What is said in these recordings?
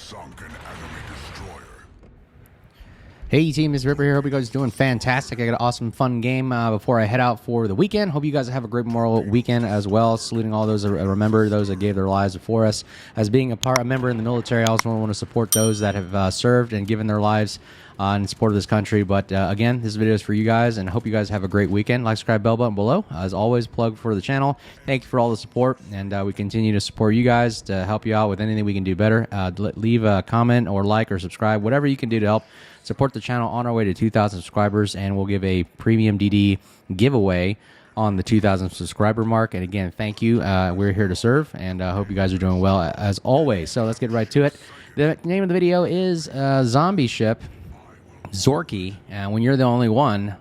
sunk an enemy destroyer. Hey team, this is Ripper here. Hope you guys are doing fantastic. I got an awesome, fun game before I head out for the weekend. Hope you guys have a great Memorial weekend as well. Saluting all those that remember those that gave their lives before us. As being a member in the military, I also want to support those that have served and given their lives in support of this country. But again, this video is for you guys, and hope you guys have a great weekend. Like, subscribe, bell button below. As always, plug for the channel. Thank you for all the support, and we continue to support you guys to help you out with anything we can do better. Leave a comment or like or subscribe, whatever you can do to help support the channel on our way to 2,000 subscribers, and we'll give a premium DD giveaway on the 2,000 subscriber mark. And again, thank you. We're here to serve, and I hope you guys are doing well as always. So let's get right to it. The name of the video is Zombie Ship Zorkiy, and when you're the only one,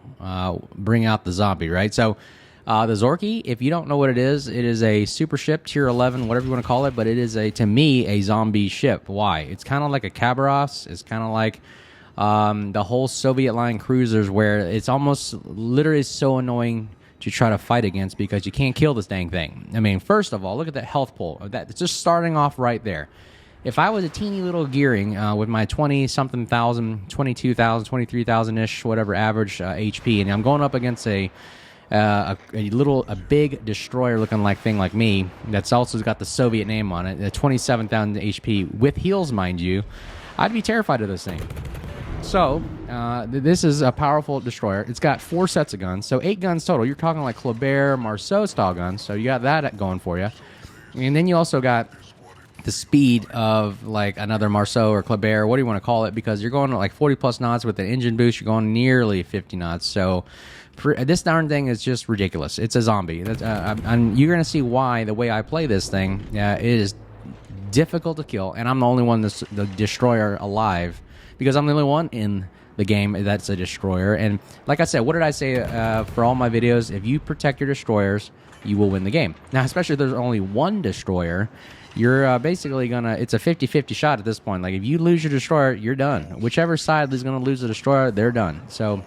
bring out the zombie, right? So the Zorkiy, if you don't know what it is a super ship, tier 11, whatever you want to call it, but it is, to me, a zombie ship. Why? It's kind of like a Khabarovsk. It's kind of like the whole Soviet line cruisers, where it's almost literally so annoying to try to fight against because you can't kill this dang thing. I mean, first of all, look at that health pool. It's just starting off right there. If I was a teeny little gearing with my 20-something thousand, 22,000, 23,000-ish, whatever average HP, and I'm going up against a big destroyer-looking thing like me that's also got the Soviet name on it, 27,000 HP with heals, mind you, I'd be terrified of this thing. So, this is a powerful destroyer. It's got 4 sets of guns, so 8 guns total. You're talking like Kleber, Marceau-style guns, so you got that going for you. And then you also got the speed of like another Marceau or Kleber, what do you want to call it, because you're going to like 40-plus knots with the engine boost. You're going nearly 50 knots, so this darn thing is just ridiculous. It's a zombie. You're going to see why the way I play this thing. It is difficult to kill, and I'm the only one that's the destroyer alive, because I'm the only one in the game that's a destroyer. And like I said, what did I say for all my videos? If you protect your destroyers, you will win the game. Now, especially if there's only one destroyer, you're basically gonna, it's a 50-50 shot at this point. Like, if you lose your destroyer, you're done. Whichever side is gonna lose the destroyer, they're done. So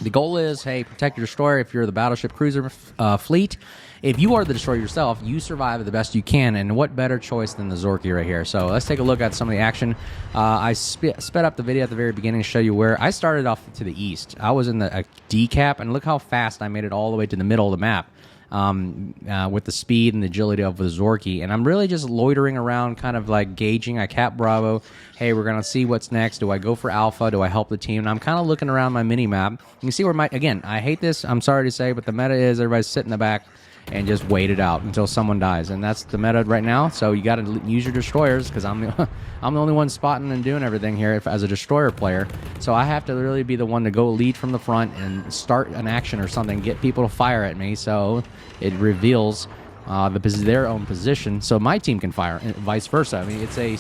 the goal is, hey, protect your destroyer. If you're the battleship cruiser fleet, if you are the destroyer yourself, you survive the best you can, and what better choice than the Zorkiy right here. So let's take a look at some of the action. I sped up the video at the very beginning to show you where I started off to the east. I was in the D cap, and look how fast I made it all the way to the middle of the map. With the speed and the agility of the Zorkiy, and I'm really just loitering around, kind of like gauging. I cap Bravo. Hey, we're gonna see what's next. Do I go for Alpha? Do I help the team? And I'm kind of looking around my mini map. You can see where again, I hate this. I'm sorry to say, but the meta is everybody's sitting in the back and just wait it out until someone dies, and that's the meta right now. So you got to use your destroyers, because I'm the only one spotting and doing everything here as a destroyer player. So I have to really be the one to go lead from the front and start an action or something, get people to fire at me, so it reveals their own position, so my team can fire, and vice versa. I mean, it's a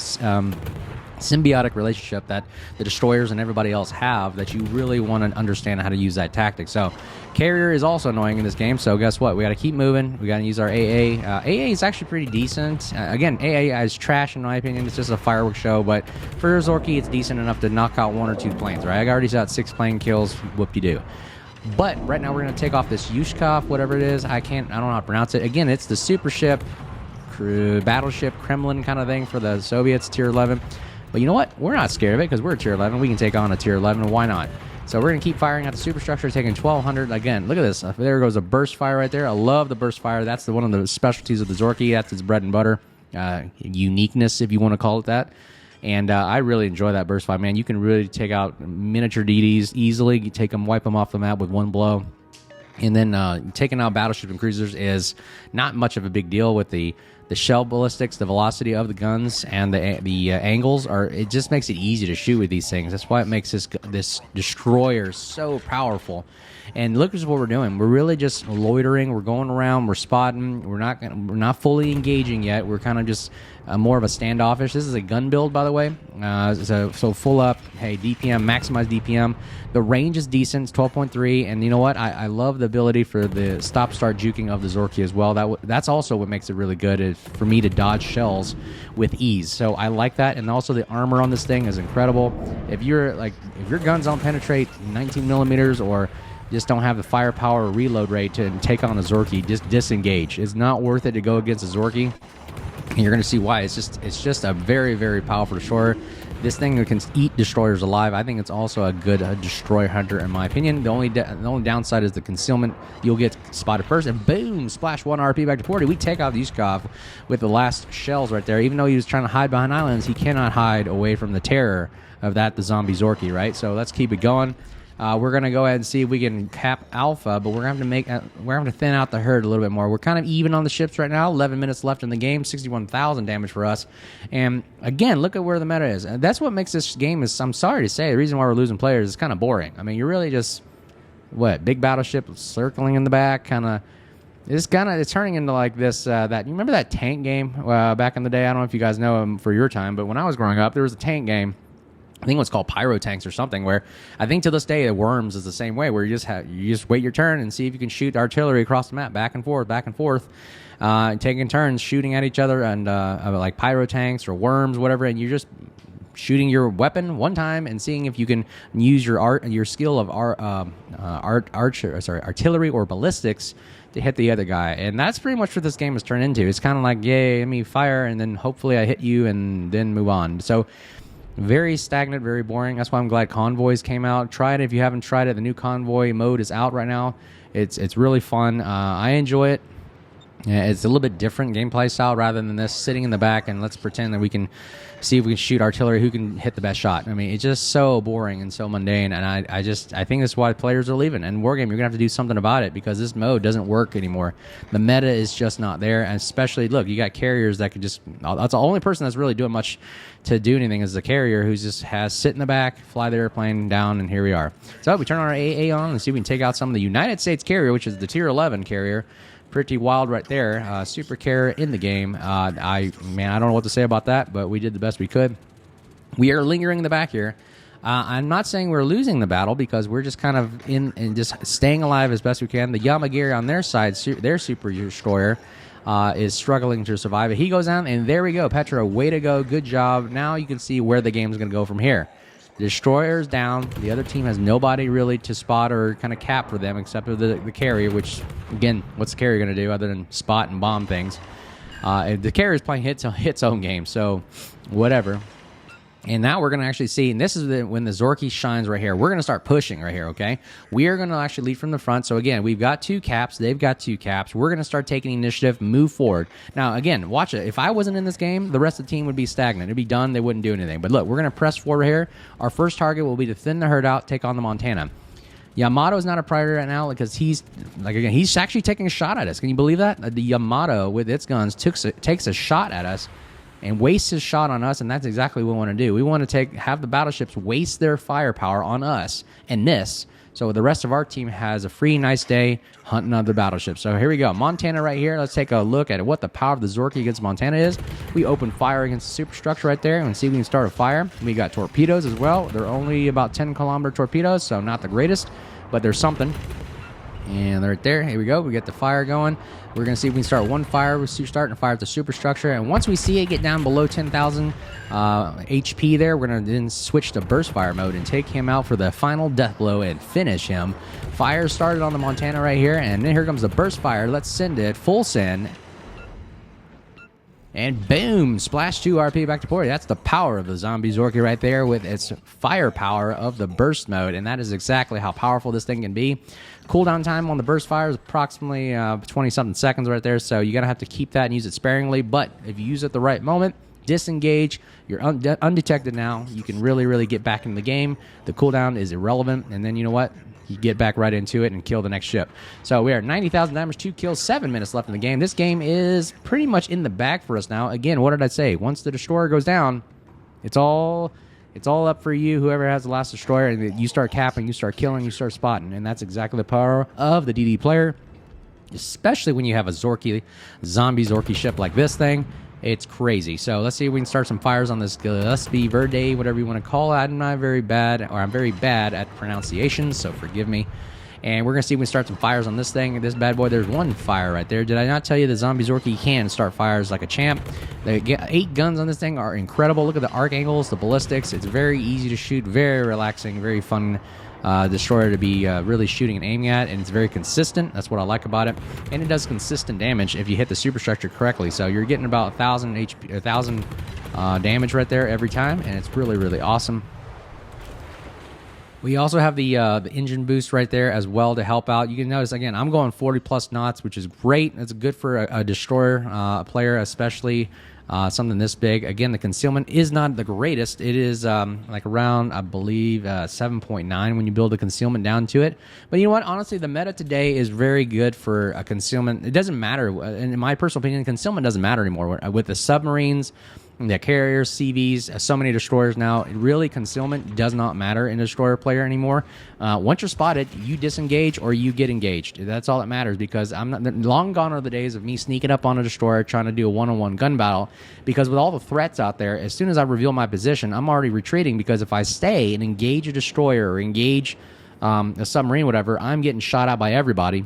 symbiotic relationship that the destroyers and everybody else have, that you really want to understand how to use that tactic. So carrier is also annoying in this game, so guess what? We got to keep moving. We got to use our AA. AA is actually pretty decent. Again, AA is trash in my opinion. It's just a fireworks show, but for Zorkiy, it's decent enough to knock out 1 or 2 planes, right? I already got 6 plane kills, whoop-de-doo. But right now we're going to take off this Yushkov, whatever it is. I don't know how to pronounce it. Again, it's the super ship, battleship, Kremlin kind of thing for the Soviets, tier 11. But you know what? We're not scared of it, because we're a tier 11. We can take on a tier 11. Why not? So we're going to keep firing at the superstructure, taking 1,200. Again, look at this. There goes a burst fire right there. I love the burst fire. That's one of the specialties of the Zorkiy. That's its bread and butter. Uniqueness, if you want to call it that. And I really enjoy that burst fire, man. You can really take out miniature DDs easily. You take them, wipe them off the map with one blow. And then taking out battleships and cruisers is not much of a big deal with the shell ballistics, the velocity of the guns, and the angles. It just makes it easy to shoot with these things. That's why it makes this destroyer so powerful. And look at what we're doing. We're really just loitering. We're going around. We're spotting. We're not fully engaging yet. We're kind of just more of a standoffish. This is a gun build, by the way. So full up. Hey, DPM, maximize DPM. The range is decent. It's 12.3. And you know what? I love the ability for the stop-start juking of the Zorkiy as well. That's also what makes it really good, is for me to dodge shells with ease. So I like that. And also the armor on this thing is incredible. If your guns don't penetrate 19 millimeters or just don't have the firepower or reload rate to take on a Zorkiy, just disengage. It's not worth it to go against a Zorkiy. And you're going to see why. It's just a very, very powerful destroyer. This thing can eat destroyers alive. I think it's also a good destroyer hunter, in my opinion. The only downside is the concealment. You'll get spotted first, and boom, splash 1 RP back to 40. We take out Yuskov with the last shells right there. Even though he was trying to hide behind islands, he cannot hide away from the terror of the zombie Zorkiy, right? So let's keep it going. We're gonna go ahead and see if we can cap Alpha, but we're gonna have to thin out the herd a little bit more. We're kind of even on the ships right now. 11 minutes left in the game. 61,000 damage for us. And again, look at where the meta is. And that's what makes this game is. I'm sorry to say, the reason why we're losing players is kind of boring. I mean, you're really just big battleship circling in the back, kind of. It's turning into like this. That you remember that tank game back in the day? I don't know if you guys know them for your time, but when I was growing up, there was a tank game. I think it was called Pyro Tanks or something, where I think to this day, the Worms is the same way, where you just wait your turn and see if you can shoot artillery across the map, back and forth, taking turns shooting at each other, and like Pyro Tanks or Worms, whatever, and you're just shooting your weapon one time and seeing if you can use your skill of artillery or ballistics to hit the other guy. And that's pretty much what this game has turned into. It's kind of like, yay, let me fire, and then hopefully I hit you and then move on. So very stagnant, very boring. That's why I'm glad Convoys came out. Try it if you haven't tried it. The new Convoy mode is out right now. It's really fun. I enjoy it. Yeah, it's a little bit different gameplay style rather than this sitting in the back and let's pretend that we can see if we can shoot artillery, who can hit the best shot. I mean, it's just so boring and so mundane, and I think that's why players are leaving. And Wargame, you're going to have to do something about it because this mode doesn't work anymore. The meta is just not there, and especially, look, you got carriers that can just, that's the only person that's really doing much to do anything is the carrier who just has sit in the back, fly the airplane down, and here we are. So we turn our AA on and see if we can take out some of the United States carrier, which is the Tier 11 carrier. Pretty wild right there. Super carrier in the game. I don't know what to say about that, but we did the best we could. We are lingering in the back here. I'm not saying we're losing the battle because we're just kind of in and just staying alive as best we can. The Yamagiri on their side, their super destroyer, is struggling to survive. He goes down, and there we go. Petra, way to go. Good job. Now you can see where the game's going to go from here. The destroyer's down. The other team has nobody really to spot or kind of cap for them except for the carrier, which, again, what's the carrier going to do other than spot and bomb things? The carrier's playing its own game, so whatever. And now we're going to actually see, and this is when the Zorkiy shines right here. We're going to start pushing right here, okay? We are going to actually lead from the front. So, again, we've got 2 caps. They've got 2 caps. We're going to start taking initiative, move forward. Now, again, watch it. If I wasn't in this game, the rest of the team would be stagnant. It'd be done. They wouldn't do anything. But, look, we're going to press forward here. Our first target will be to thin the herd out, take on the Montana. Yamato is not a priority right now because he's actually taking a shot at us. Can you believe that? The Yamato, with its guns, takes a shot at us and wastes his shot on us, and that's exactly what we want to do. We want to have the battleships waste their firepower on us and this, so the rest of our team has a free, nice day hunting other battleships. So here we go. Montana right here. Let's take a look at what the power of the Zorkiy against Montana is. We open fire against the superstructure right there and see if we can start a fire. We got torpedoes as well. They're only about 10-kilometer torpedoes, so not the greatest, but there's something. And right there, here we go. We get the fire going. We're going to see if we can start one fire. We're starting to fire at the superstructure. And once we see it get down below 10,000 HP there, we're going to then switch to burst fire mode and take him out for the final death blow and finish him. Fire started on the Montana right here. And then here comes the burst fire. Let's send it. Full send. And boom, splash 2 RP back to 40. That's the power of the zombie Zorkiy right there with its firepower of the burst mode. And that is exactly how powerful this thing can be. Cooldown time on the burst fire is approximately 20-something seconds right there. So you're going to have to keep that and use it sparingly. But if you use it at the right moment, disengage, you're undetected now. You can really, really get back in the game. The cooldown is irrelevant. And then you know what? You get back right into it and kill the next ship. So we are 90,000 damage, 2 kills, 7 minutes left in the game. This game is pretty much in the bag for us now. Again, what did I say? Once the destroyer goes down, it's all up for you, whoever has the last destroyer, and you start capping, you start killing, you start spotting. And that's exactly the power of the DD player, especially when you have a zombie Zorkiy ship like this thing. It's crazy. So let's see if we can start some fires on this Gillespie Verde, whatever you want to call it. I'm very bad at pronunciation, so forgive me. And we're going to see if we can start some fires on this thing. This bad boy, there's 1 fire right there. Did I not tell you that zombie Zorkiy can start fires like a champ? The 8 guns on this thing are incredible. Look at the arc angles, the ballistics. It's very easy to shoot, very relaxing, very fun destroyer to be really shooting and aiming at, and it's very consistent. That's what I like about it, and it does consistent damage if you hit the superstructure correctly. So you're getting about 1,000 HP, 1,000 damage right there every time, and it's really, really awesome. We also have the engine boost right there as well to help out. You can notice, again, I'm going 40 plus knots, which is great. It's good for a destroyer player, especially something this big. Again, the concealment is not the greatest. It is like around, I believe, 7.9 when you build the concealment down to it. But you know what? Honestly, the meta today is very good for a concealment. It doesn't matter. In my personal opinion, concealment doesn't matter anymore. With the submarines, the carriers, CVs, so many destroyers now, really concealment does not matter in a destroyer player anymore. Once you're spotted, you disengage or you get engaged. That's all that matters, because I'm not, long gone are the days of me sneaking up on a destroyer trying to do a one-on-one gun battle, because with all the threats out there, as soon as I reveal my position, I'm already retreating, because if I stay and engage a destroyer or engage a submarine, whatever, I'm getting shot out by everybody,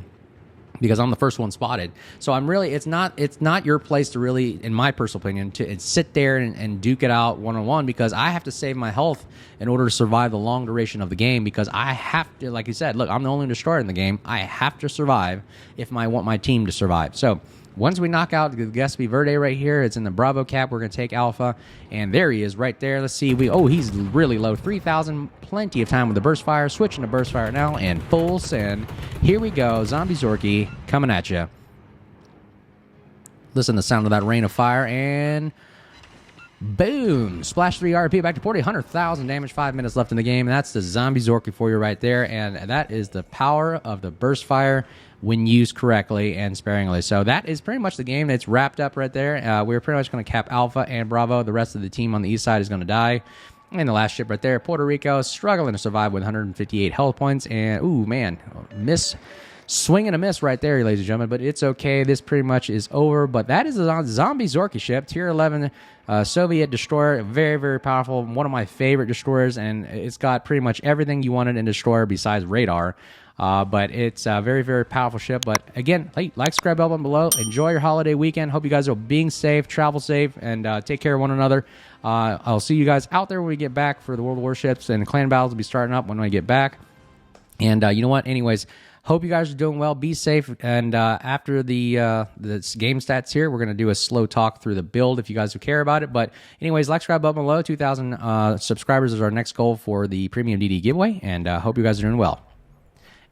because I'm the first one spotted. So I'm really, it's not your place to really, in my personal opinion, to sit there and duke it out one-on-one, because I have to save my health in order to survive the long duration of the game, because I have to, like you said, look, I'm the only destroyer in the game. I have to survive if I want my team to survive. So once we knock out the Gatsby Verde right here, it's in the Bravo cap. We're going to take Alpha, and there he is right there. Let's see. He's really low. 3,000, plenty of time with the burst fire. Switching to burst fire now, and full send. Here we go. Zombie Zorkiy coming at you. Listen to the sound of that rain of fire, and boom! Splash 3 RP back to 40, 100,000 damage, 5 minutes left in the game. That's the Zombie Zorkiy for you right there, and that is the power of the burst fire when used correctly and sparingly. So that is pretty much the game. That's wrapped up right there. We're pretty much going to cap Alpha and Bravo. The rest of the team on the east side is going to die. And the last ship right there, Puerto Rico, struggling to survive with 158 health points. And, ooh, man, swing and a miss right there, ladies and gentlemen. But it's okay. This pretty much is over. But that is a Zombie Zorkiy ship, Tier 11 Soviet destroyer. Very, very powerful. One of my favorite destroyers. And it's got pretty much everything you wanted in a destroyer besides radar. But it's a very, very powerful ship. But again, like, subscribe, bell button below. Enjoy your holiday weekend. Hope you guys are being safe, travel safe, and take care of one another. I'll see you guys out there when we get back for the World Warships, and the clan battles will be starting up when I get back. And you know what? Anyways, hope you guys are doing well. Be safe. And after the game stats here, we're going to do a slow talk through the build if you guys care about it. But anyways, like, subscribe, button below. 2,000 subscribers is our next goal for the Premium DD giveaway. And hope you guys are doing well.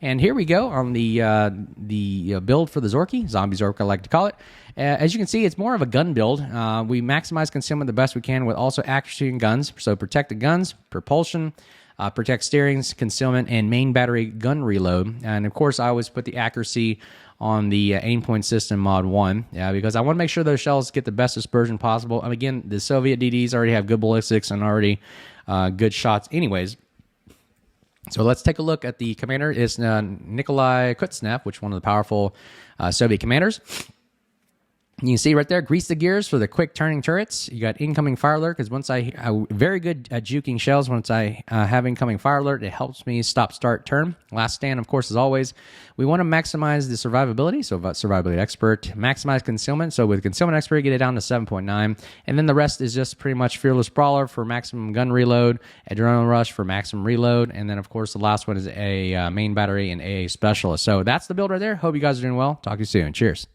And here we go on the build for the Zorkiy, Zombie Zorkiy I like to call it. As you can see, it's more of a gun build. We maximize concealment the best we can with also accuracy and guns. So protect the guns, propulsion, protect steerings, concealment, and main battery gun reload. And of course, I always put the accuracy on the aim point system mod 1, because I want to make sure those shells get the best dispersion possible. And again, the Soviet DDs already have good ballistics and already good shots anyways. So let's take a look at the commander. It's Nikolai Kutsnev, which is one of the powerful Soviet commanders. You can see right there, grease the gears for the quick turning turrets. You got incoming fire alert, because once I very good at juking shells. Once I have incoming fire alert, it helps me stop, start, turn. Last stand, of course, as always. We want to maximize the survivability, so about survivability expert. Maximize concealment, so with concealment expert, get it down to 7.9. And then the rest is just pretty much fearless brawler for maximum gun reload, adrenaline rush for maximum reload, and then of course the last one is a main battery and AA specialist. So that's the build right there. Hope you guys are doing well. Talk to you soon. Cheers.